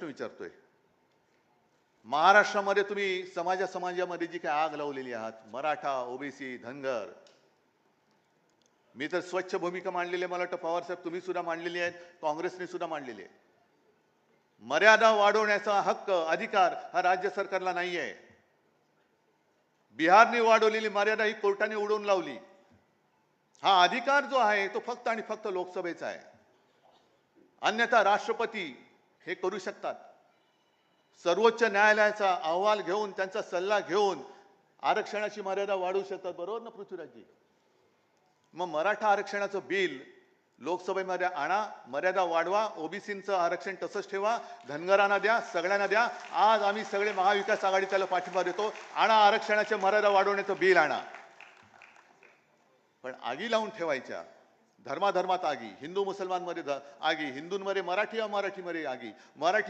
विचारतोय, महाराष्ट्रामध्ये तुम्ही समाजामध्ये जी काही आग लावलेली आहात, मराठा, ओबीसी, धनगर, मी तर स्वच्छ भूमिका मांडलेली आहे. मला वाटतं पवार साहेब तुम्ही सुद्धा मांडलेली आहे, काँग्रेसने सुद्धा मांडलेली आहे. मर्यादा वाढवण्याचा हक्क, अधिकार हा राज्य सरकारला नाही आहे. बिहारने वाढवलेली मर्यादा ही कोर्टाने उडवून लावली. हा अधिकार जो आहे तो फक्त आणि फक्त लोकसभेचा आहे. अन्यथा राष्ट्रपती हे करू शकतात. सर्वोच्च न्यायालयाचा अहवाल घेऊन, त्यांचा सल्ला घेऊन आरक्षणाची मर्यादा वाढवू शकतात. बरोबर ना पृथ्वीराजजी? मग मराठा आरक्षणाचं बिल लोकसभेमध्ये आणा, मर्यादा वाढवा, ओबीसींचं आरक्षण तसंच ठेवा, धनगरांना द्या, सगळ्यांना द्या. आज आम्ही सगळे महाविकास आघाडी त्याला पाठिंबा देतो. आणा आरक्षणाच्या मर्यादा वाढवण्याचं बिल आणा. पण आगी लावून ठेवायच्या, धर्माधर्मात आगी, हिंदू मुसलमानमध्ये आगी, हिंदूंमध्ये मराठी, अमराठीमध्ये आगी, मराठी